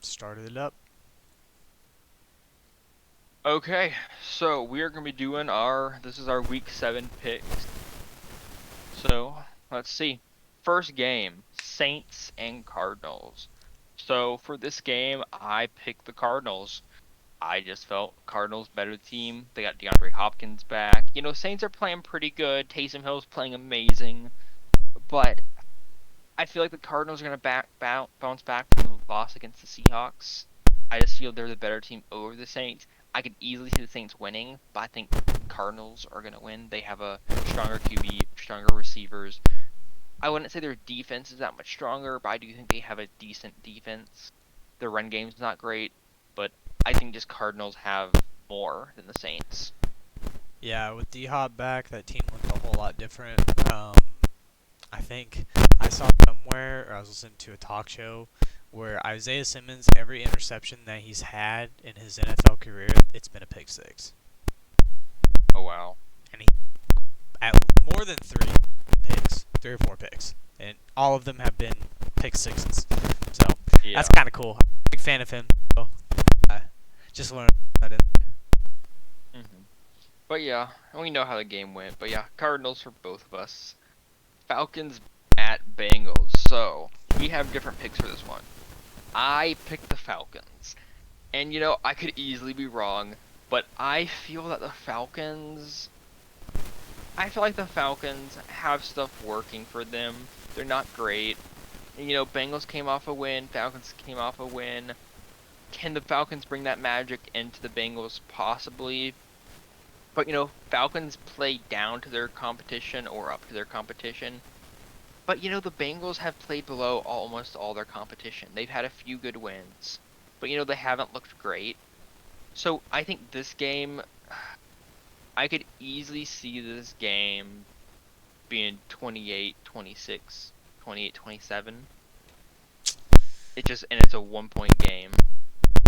started it up. Okay, so we are going to be doing this is our week 7 picks. So, let's see. First game, Saints and Cardinals. So, for this game, I picked the Cardinals. I just felt Cardinals better team. They got DeAndre Hopkins back. Saints are playing pretty good. Taysom Hill's playing amazing. But I feel like the Cardinals are going to bounce back from the loss against the Seahawks. I just feel they're the better team over the Saints. I could easily see the Saints winning, but I think Cardinals are going to win. They have a stronger QB, stronger receivers. I wouldn't say their defense is that much stronger, but I do think they have a decent defense. Their run game's not great, but I think just Cardinals have more than the Saints. Yeah, with D Hop back, that team looked a whole lot different. I think I saw somewhere, or I was listening to a talk show, where Isaiah Simmons, every interception that he's had in his NFL career, it's been a pick six. Oh wow. And he at more than three or four picks, and all of them have been pick sixes. So that's Yeah. kind of cool. Big fan of him. So I just learned that. But yeah, we know how the game went. But yeah, Cardinals for both of us. Falcons at Bengals. So we have different picks for this one. I picked the Falcons. And I could easily be wrong, but I feel like the Falcons have stuff working for them. They're not great. And, Bengals came off a win, Falcons came off a win. Can the Falcons bring that magic into the Bengals? Possibly. But, Falcons play down to their competition or up to their competition. But, the Bengals have played below almost all their competition. They've had a few good wins. But, they haven't looked great. So, I think this game, I could easily see this game being 28-26, 28-27. And it's a 1 point game.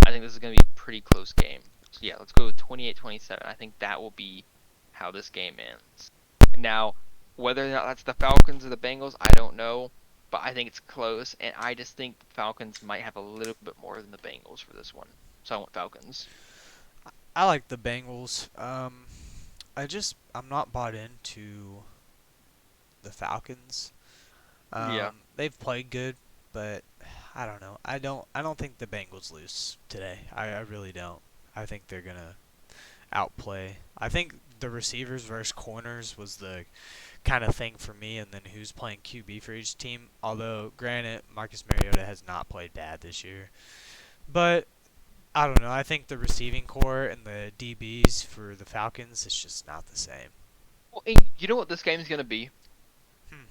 I think this is going to be a pretty close game. So yeah, let's go with 28-27. I think that will be how this game ends. Now, whether or not that's the Falcons or the Bengals, I don't know, but I think it's close, and I just think the Falcons might have a little bit more than the Bengals for this one. So I want Falcons. I like the Bengals. I'm not bought into the Falcons. Yeah. They've played good, but I don't know. I don't think the Bengals lose today. I really don't. I think they're gonna outplay. I think the receivers versus corners was the kind of thing for me, and then who's playing QB for each team. Although, granted, Marcus Mariota has not played bad this year, but I don't know. I think the receiving core and the DBs for the Falcons is just not the same. Well, and you know what this game is going to be? Hmm.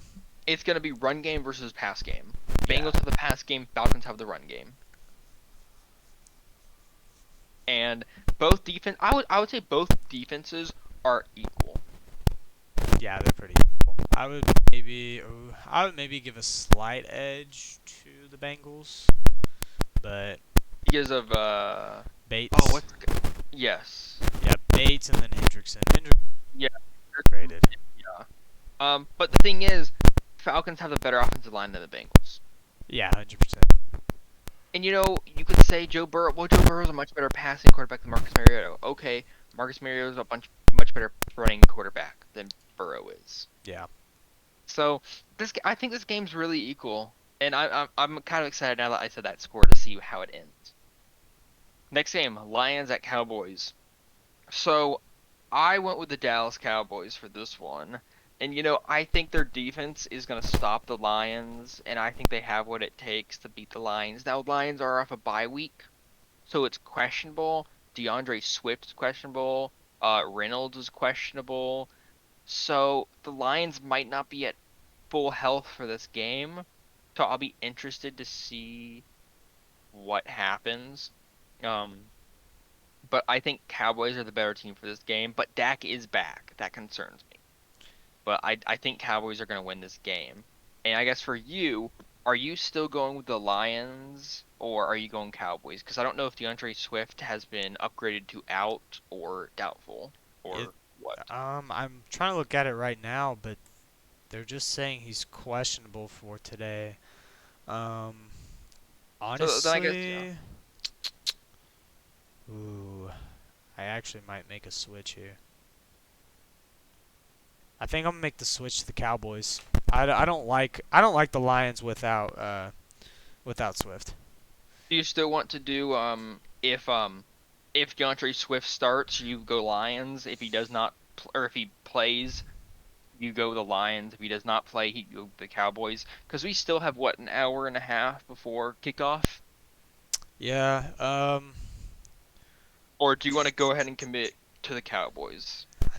It's going to be run game versus pass game. Yeah. Bengals have the pass game, Falcons have the run game. And I would say both defenses are equal. Yeah, they're pretty cool. I would maybe give a slight edge to the Bengals, but Because of oh, Bates, what's yes. yeah, Bates and then Hendrickson. Hendrickson Yeah. rated. Yeah. But the thing is, Falcons have the better offensive line than the Bengals. Yeah, 100%. And you could say Joe Burrow. Well, Joe Burrow's a much better passing quarterback than Marcus Mariota. Okay, Marcus Mariota's a much better running quarterback than Burrow is. Yeah. So I think this game's really equal, and I'm kind of excited now that I said that score to see how it ends. Next game, Lions at Cowboys. So I went with the Dallas Cowboys for this one. And I think their defense is going to stop the Lions, and I think they have what it takes to beat the Lions. Now, the Lions are off a bye week, so it's questionable. DeAndre Swift is questionable. Reynolds is questionable. So the Lions might not be at full health for this game. So I'll be interested to see what happens. Um, but I think Cowboys are the better team for this game. But Dak is back. That concerns me. But I think Cowboys are going to win this game. And I guess for you, are you still going with the Lions or are you going Cowboys? Because I don't know if DeAndre Swift has been upgraded to out or doubtful It or what. I'm trying to look at it right now, but they're just saying he's questionable for today. Um So then I guess yeah. honestly, I actually might make a switch here. I think I'm gonna make the switch to the Cowboys. I don't like the Lions without Swift. Do you still want to do if DeAndre Swift starts, you go Lions. If he does not, or if he plays, you go the Lions. If he does not play, he go the Cowboys. Because we still have what, an hour and a half before kickoff. Yeah. Or do you want to go ahead and commit to the Cowboys? I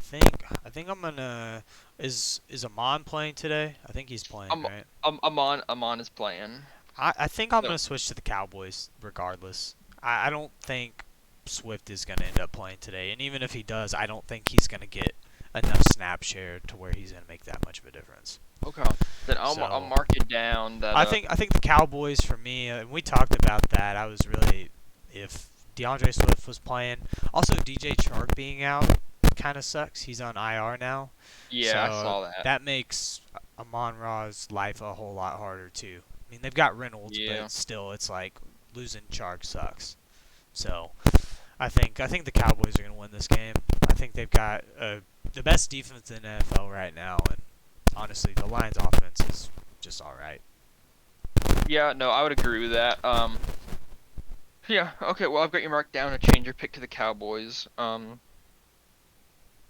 think I'm gonna. Is Amon playing today? I think he's playing, Um, right? Amon is playing. I think I'm No. gonna switch to the Cowboys regardless. I don't think Swift is gonna end up playing today, and even if he does, I don't think he's gonna get enough snap share to where he's gonna make that much of a difference. Okay. Then I'll So mark it down that I think the Cowboys for me, and we talked about that. I was really if DeAndre Swift was playing. Also, DJ Chark being out kind of sucks. He's on IR now, yeah, I so saw that. that makes Amon Ra's life a whole lot harder too. I mean, they've got Reynolds, Yeah. but still, it's like losing Chark sucks. So I think the Cowboys are gonna win this game. I think they've got the best defense in the NFL right now, and honestly, the Lions' offense is just all right. Yeah, no, I would agree with that. Yeah, okay, well I've got you marked down to change your pick to the Cowboys.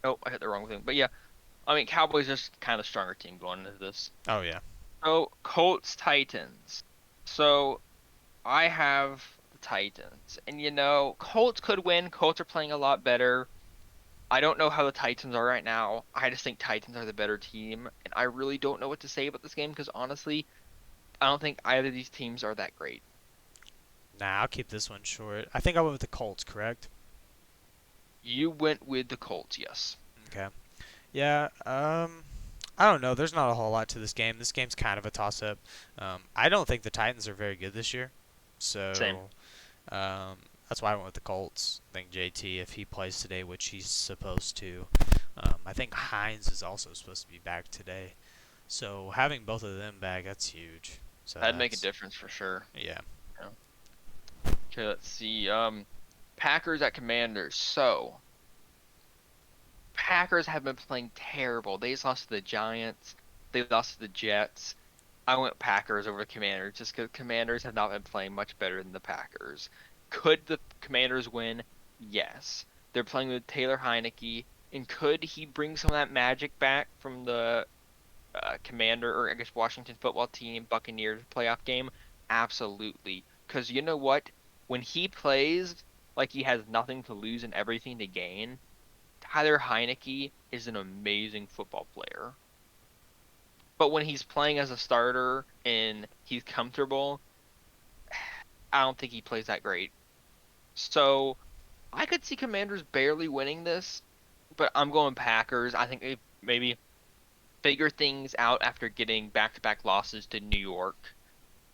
Oh, I hit the wrong thing. But yeah, I mean Cowboys are just kind of a stronger team going into this. Oh yeah. So Colts Titans. So I have the Titans. And Colts could win. Colts are playing a lot better. I don't know how the Titans are right now. I just think Titans are the better team, and I really don't know what to say about this game because honestly, I don't think either of these teams are that great. Nah, I'll keep this one short. I think I went with the Colts, correct? You went with the Colts, yes. Okay. Yeah. I don't know. There's not a whole lot to this game. This game's kind of a toss-up. I don't think the Titans are very good this year, Same. so that's why I went with the Colts. I think JT, if he plays today, which he's supposed to, I think Hines is also supposed to be back today. So having both of them back, that's huge. So That'd make a that's difference for sure. yeah. Okay, let's see. Packers at Commanders. So, Packers have been playing terrible. They just lost to the Giants. They lost to the Jets. I went Packers over the Commanders just because Commanders have not been playing much better than the Packers. Could the Commanders win? Yes. They're playing with Taylor Heineke, and could he bring some of that magic back from the Commander, or I guess Washington football team, Buccaneers playoff game? Absolutely. Because you know what? When he plays like he has nothing to lose and everything to gain, Tyler Heineke is an amazing football player. But when he's playing as a starter and he's comfortable, I don't think he plays that great. So I could see Commanders barely winning this, but I'm going Packers. I think they maybe figure things out after getting back-to-back losses to New York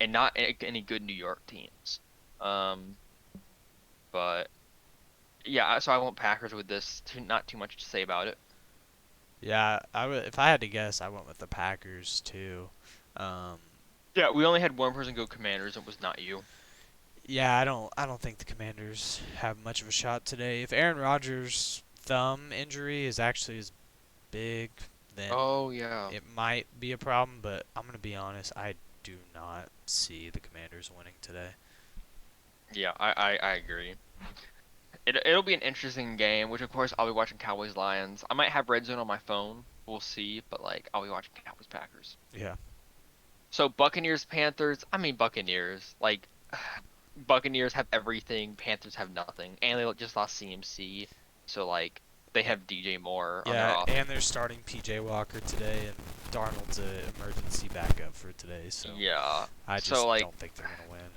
and not any good New York teams. Um, but yeah, so I want Packers with this. Not too much to say about it. Yeah, if I had to guess, I went with the Packers too. Um, Yeah, we only had one person go Commanders. It was not you. yeah, I don't think the Commanders have much of a shot today. If Aaron Rodgers' thumb injury is actually as big, then Oh yeah. it might be a problem, but I'm gonna be honest, I do not see the Commanders winning today. Yeah, I agree. It'll be an interesting game, which of course I'll be watching Cowboys Lions. I might have Red Zone on my phone. We'll see, but like I'll be watching Cowboys Packers. Yeah. So Buccaneers Panthers. I mean Buccaneers. Like Buccaneers have everything. Panthers have nothing, and they just lost CMC. So like they have DJ Moore on their Yeah, offense. and they're starting PJ Walker today, and Darnold's an emergency backup for today, so Yeah. I So just like don't think they're gonna win.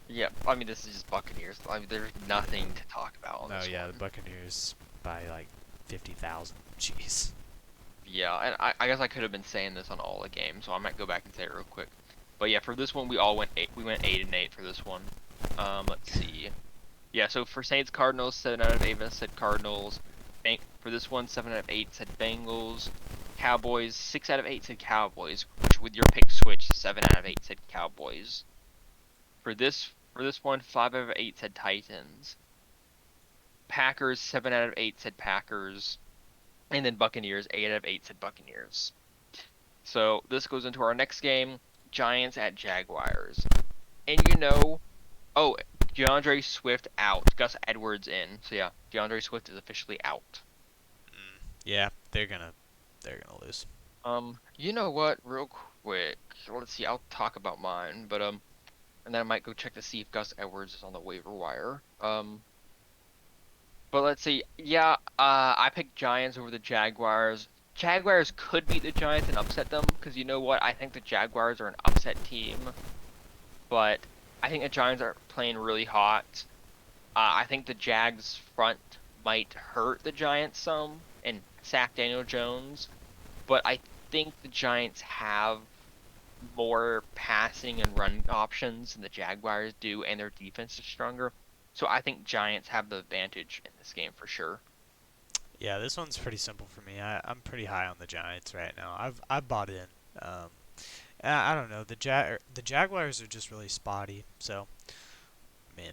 yeah. I mean this is just Buccaneers. I mean there's nothing to talk about on No, this yeah, one. the Buccaneers by like 50,000. Jeez. Yeah, and I guess I could have been saying this on all the games, so I might go back and say it real quick. But yeah, for this one we all went eight. We went 8-8 for this one. Let's see. Yeah, so for Saints Cardinals, 7 out of 8 said Cardinals. For this one, 7 out of 8 said Bengals. Cowboys, 6 out of 8 said Cowboys. Which with your pick switch, 7 out of 8 said Cowboys. For this one, 5 out of 8 said Titans. Packers 7 out of 8 said Packers, and then Buccaneers 8 out of 8 said Buccaneers. So this goes into our next game, Giants at Jaguars. And oh, DeAndre Swift out, Gus Edwards in. So yeah, DeAndre Swift is officially out. Yeah, they're gonna lose. You know what? Real quick, let's see. I'll talk about mine, but and then I might go check to see if Gus Edwards is on the waiver wire. But let's see. Yeah, I picked Giants over the Jaguars. Jaguars could beat the Giants and upset them, because you know what? I think the Jaguars are an upset team, but I think the Giants are playing really hot. I think the Jags front might hurt the Giants some and sack Daniel Jones, but I think the Giants have more passing and run options than the Jaguars do, and their defense is stronger. So I think Giants have the advantage in this game for sure. Yeah, this one's pretty simple for me. I'm pretty high on the Giants right now. I've bought in. Um, I don't know. The Jaguars are just really spotty. So, man,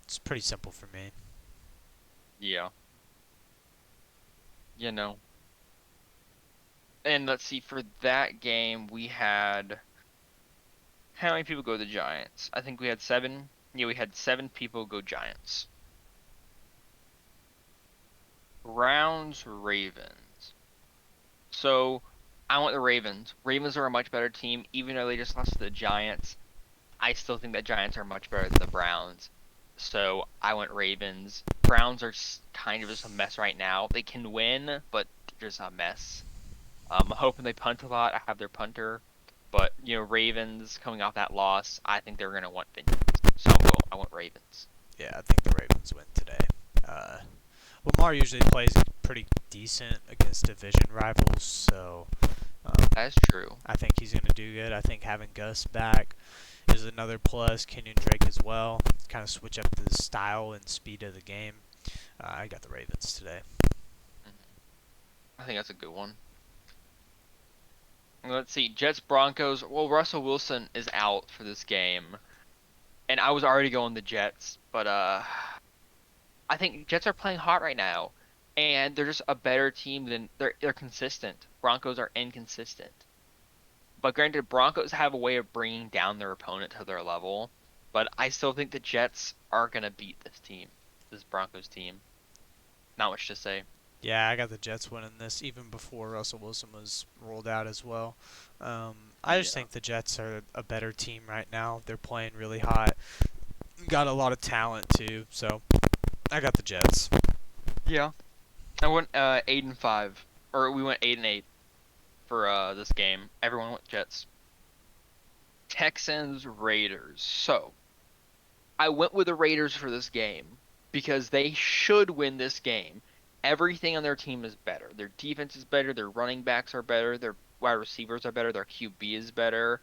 it's pretty simple for me. Yeah, you know. And let's see, for that game, we had how many people go to the Giants? I think we had 7. Yeah, we had 7 people go Giants. Browns, Ravens. So I want the Ravens. Ravens are a much better team, even though they just lost to the Giants. I still think that Giants are much better than the Browns. So I went Ravens. Browns are kind of just a mess right now. They can win, but they're just a mess. I'm hoping they punt a lot. I have their punter. But, Ravens coming off that loss, I think they're going to want vengeance. So I want Ravens. Yeah, I think the Ravens win today. Uh, Lamar usually plays pretty decent against division rivals, so That is true. I think he's going to do good. I think having Gus back is another plus. Kenyon Drake as well. Kind of switch up the style and speed of the game. I got the Ravens today. I think that's a good one. Let's see. Jets, Broncos. Well, Russell Wilson is out for this game. And I was already going the Jets, but I think Jets are playing hot right now, and they're just a better team than they're consistent. Broncos are inconsistent. But granted, Broncos have a way of bringing down their opponent to their level, but I still think the Jets are gonna beat this Broncos team. Not much to say. Yeah, I got the Jets winning this even before Russell Wilson was rolled out as well. I just Yeah. think the Jets are a better team right now. They're playing really hot. Got a lot of talent too, so I got the Jets. Yeah. I went 8-5, or we went 8-8 for this game. Everyone went Jets. Texans, Raiders. So I went with the Raiders for this game because they should win this game. Everything on their team is better. Their defense is better. Their running backs are better. Their wide receivers are better. Their QB is better.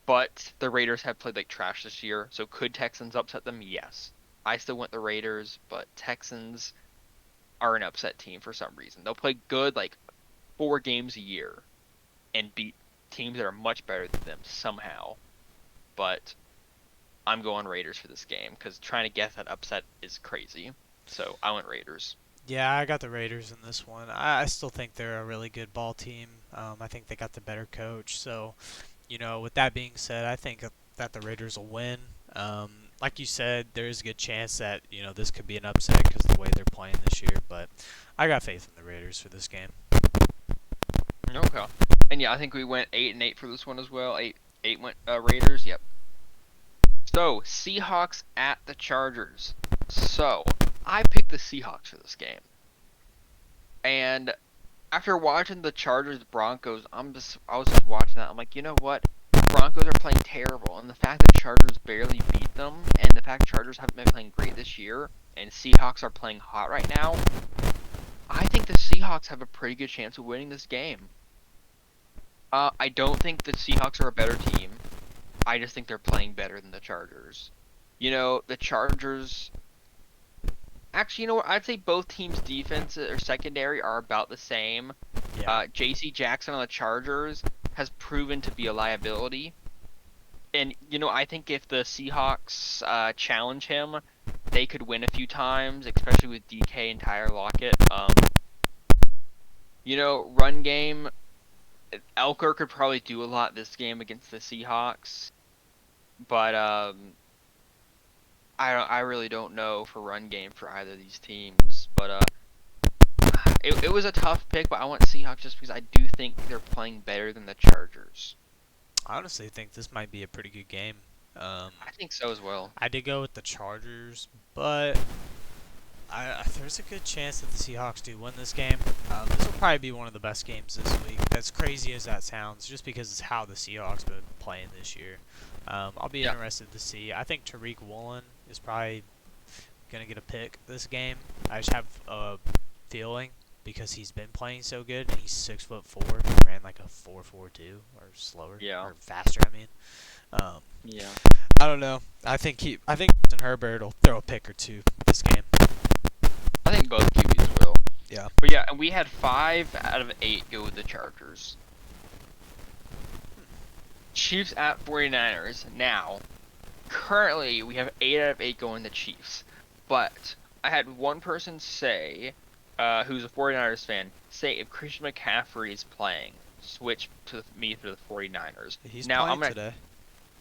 But the Raiders have played like trash this year. So could Texans upset them? Yes. I still went the Raiders, but Texans are an upset team for some reason. They'll play good like 4 games a year and beat teams that are much better than them somehow. But I'm going Raiders for this game because trying to guess that upset is crazy. So I went Raiders. Yeah, I got the Raiders in this one. I still think they're a really good ball team. I think they got the better coach. So, with that being said, I think that the Raiders will win. Like you said, there is a good chance that this could be an upset because of the way they're playing this year. But I got faith in the Raiders for this game. Okay. And yeah, I think we went 8-8 for this one as well. Eight went Raiders. Yep. So Seahawks at the Chargers. So I picked the Seahawks for this game, and after watching the Chargers Broncos, I was just watching that. I'm like, you know what? Broncos are playing terrible, and the fact that Chargers barely beat them, and the fact Chargers haven't been playing great this year, and Seahawks are playing hot right now, I think the Seahawks have a pretty good chance of winning this game. I don't think the Seahawks are a better team. I just think they're playing better than the Chargers. The Chargers. Actually, you know what? I'd say both teams' defense or secondary are about the same. Yeah. J.C. Jackson on the Chargers has proven to be a liability. And, I think if the Seahawks challenge him, they could win a few times, especially with DK and Tyler Lockett. Run game. Elker could probably do a lot this game against the Seahawks, but I really don't know for run game for either of these teams. But it was a tough pick, but I want Seahawks just because I do think they're playing better than the Chargers. I honestly think this might be a pretty good game. I think so as well. I did go with the Chargers, but there's a good chance that the Seahawks do win this game. This will probably be one of the best games this week. As crazy as that sounds, just because it's how the Seahawks been playing this year. I'll be interested to see. I think Tariq Woolen is probably gonna get a pick this game. I just have a feeling because he's been playing so good. And he's 6'4", ran like a 4.42 or slower, or faster. I mean, Yeah. I don't know. I think Justin Herbert will throw a pick or two this game. I think both QBs will. Yeah. But yeah, and we had 5 out of 8 go with the Chargers. Chiefs at 49ers. Now, currently we have 8 out of 8 going the Chiefs. But I had one person say, who's a 49ers fan, say if Christian McCaffrey is playing, switch to me for the 49ers. He's now playing today.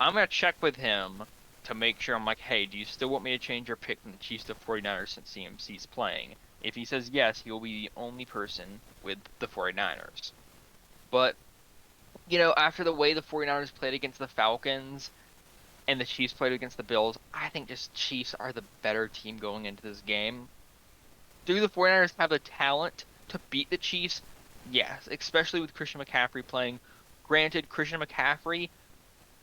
I'm going to check with him to make sure. I'm like, hey, do you still want me to change your pick from the Chiefs to 49ers since CMC's playing? If he says yes, he will be the only person with the 49ers. But, after the way the 49ers played against the Falcons and the Chiefs played against the Bills, I think just Chiefs are the better team going into this game. Do the 49ers have the talent to beat the Chiefs? Yes, especially with Christian McCaffrey playing. Granted, Christian McCaffrey,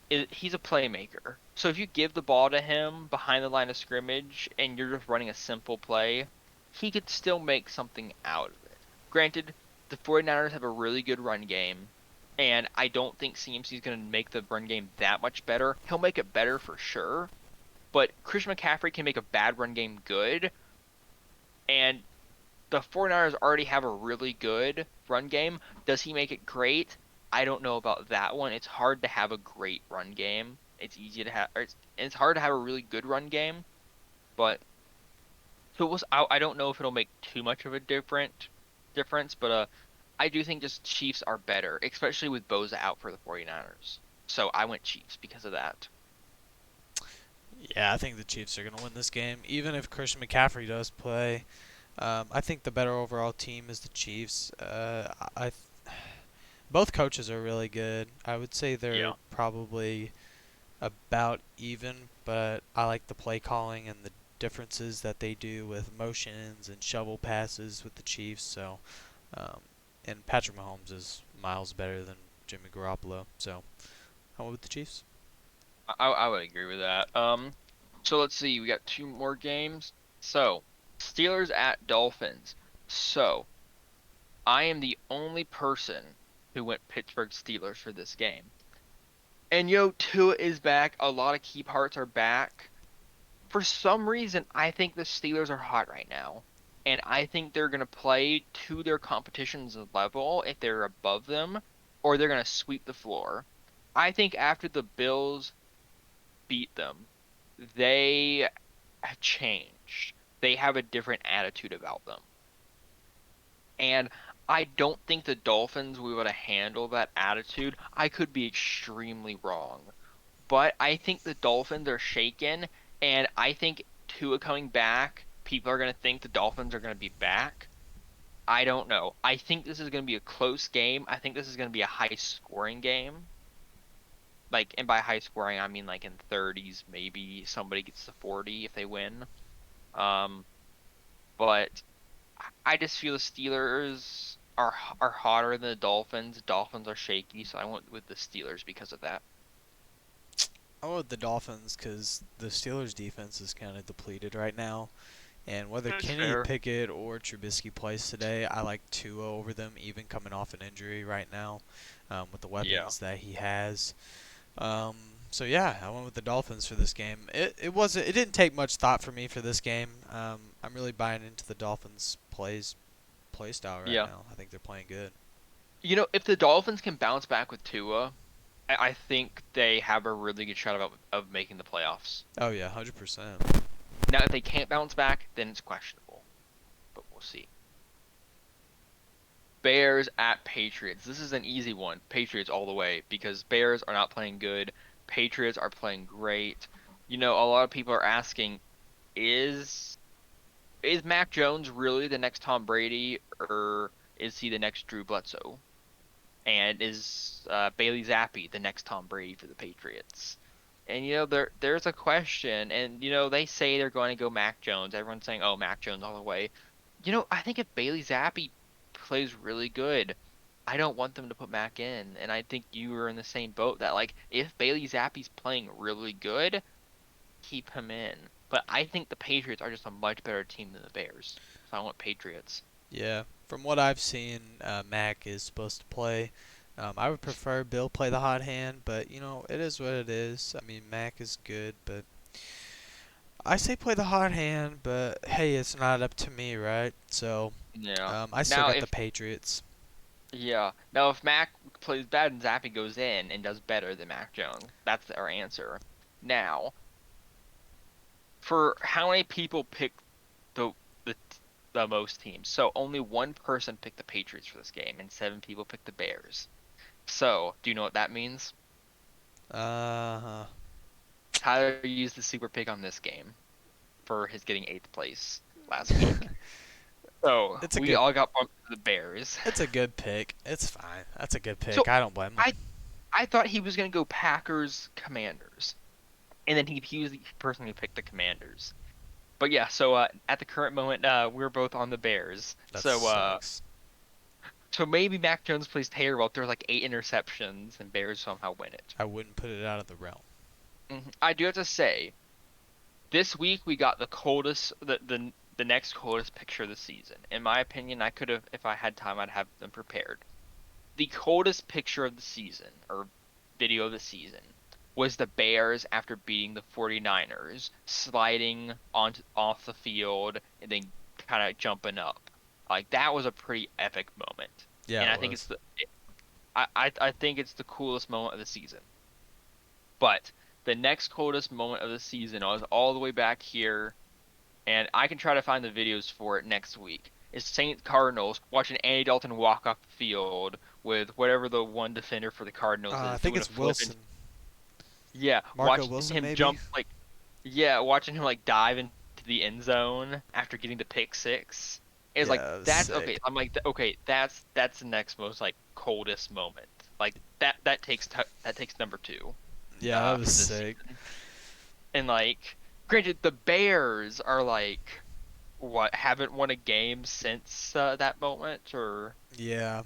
he's a playmaker. So if you give the ball to him behind the line of scrimmage and you're just running a simple play, he could still make something out of it. Granted, the 49ers have a really good run game, and I don't think CMC is going to make the run game that much better. He'll make it better for sure, but Christian McCaffrey can make a bad run game good, and the 49ers already have a really good run game. Does he make it great? I don't know about that one. It's hard to have a great run game. It's easy to have, it's hard to have a really good run game, but so I don't know if it'll make too much of a difference, but I do think just Chiefs are better, especially with Bosa out for the 49ers. So I went Chiefs because of that. Yeah, I think the Chiefs are going to win this game, even if Christian McCaffrey does play. I think the better overall team is the Chiefs. Both coaches are really good. I would say they're probably about even, but I like the play calling and the differences that they do with motions and shovel passes with the Chiefs. So, and Patrick Mahomes is miles better than Jimmy Garoppolo. So, I went with the Chiefs. I would agree with that. So let's see. We got 2 more games. So, Steelers at Dolphins. So, I am the only person who went Pittsburgh Steelers for this game. And Tua is back. A lot of key parts are back. For some reason, I think the Steelers are hot right now. And I think they're going to play to their competition's level if they're above them, or they're going to sweep the floor. I think after the Bills beat them, they have changed. They have a different attitude about them. And I don't think the Dolphins will be able to handle that attitude. I could be extremely wrong. But I think the Dolphins are shaken, and I think Tua coming back, people are going to think the Dolphins are going to be back. I don't know. I think this is going to be a close game. I think this is going to be a high-scoring game. And by high-scoring, I mean like in 30s, maybe somebody gets to 40 if they win. But I just feel the Steelers are hotter than the Dolphins. The Dolphins are shaky, so I went with the Steelers because of that. I went with the Dolphins because the Steelers' defense is kind of depleted right now. And whether Kenny Pickett or Trubisky plays today, I like Tua over them, even coming off an injury right now with the weapons that he has. So yeah, I went with the Dolphins for this game. It didn't take much thought for me for this game. I'm really buying into the Dolphins' play style right now. I think they're playing good. If the Dolphins can bounce back with Tua, I think they have a really good shot of making the playoffs. Oh yeah, 100%. Now, if they can't bounce back, then it's questionable, but we'll see. Bears at Patriots. This is an easy one. Patriots all the way because Bears are not playing good. Patriots are playing great. You know, a lot of people are asking, is is Mac Jones really the next Tom Brady, or is he the next Drew Bledsoe? And is Bailey Zappi the next Tom Brady for the Patriots? And you know, there's a question, and you know, they say they're going to go Mac Jones. Everyone's saying, "Oh, Mac Jones all the way." You know, I think if Bailey Zappi plays really good, I don't want them to put Mac in, and I think you are in the same boat that like if Bailey Zappi's playing really good, keep him in. But I think the Patriots are just a much better team than the Bears, so I want Patriots. Yeah, from what I've seen, Mac is supposed to play. I would prefer Bill play the hot hand, but you know it is what it is. I mean, Mac is good, but I say play the hot hand. But hey, it's not up to me, right? So Yeah. I still Now got the if Patriots. Yeah. Now, if Mac plays bad and Zappy goes in and does better than Mac Jones, that's our answer. Now, for how many people picked the the the most teams? So only one person picked the Patriots for this game, and 7 people picked the Bears. So, do you know what that means? Uh, Tyler used the super pick on this game for his getting 8th place last week. So it's a we good, all got bumped to the Bears. it's a good pick. It's fine. That's a good So pick. I don't blame him. I I thought he was gonna go Packers Commanders. And then he was the person who picked the Commanders. But yeah, so at the current moment, we're both on the Bears. That So sucks. so maybe Mac Jones plays terrible. There's like 8 interceptions, and Bears somehow win it. I wouldn't put it out of the realm. I do have to say, this week we got the coldest, the next coldest picture of the season. In my opinion, I could have, if I had time, I'd have them prepared. The coldest picture of the season, or video of the season, was the Bears after beating the 49ers, sliding on off the field and then kind of jumping up. Like that was a pretty epic moment. Yeah, And it I think was. I think it's the coolest moment of the season. But the next coolest moment of the season, I was all the way back here, and I can try to find the videos for it next week. Is Saint Cardinals watching Andy Dalton walk off the field with whatever the one defender for the Cardinals I is think doing a it's flip and Wilson. yeah, Marco watching Wilson, him maybe? jump like yeah, watching him like dive into the end zone after getting the pick six is like Yeah, it was that's okay. sick. I'm like okay, that's the next most like coldest moment. Like that takes number two Yeah, that was for this sick. season. And like, granted, the Bears are like what haven't won a game since that moment, or Yeah,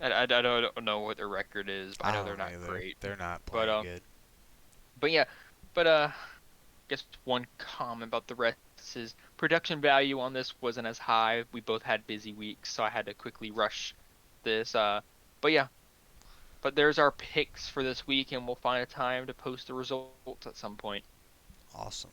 I don't know what their record is, but I I know they're don't not either. great. They're not But playing good. but yeah, but guess one comment about the rest is production value on this wasn't as high. We both had busy weeks, so I had to quickly rush this. But yeah, but there's our picks for this week, and we'll find a time to post the results at some point. Awesome.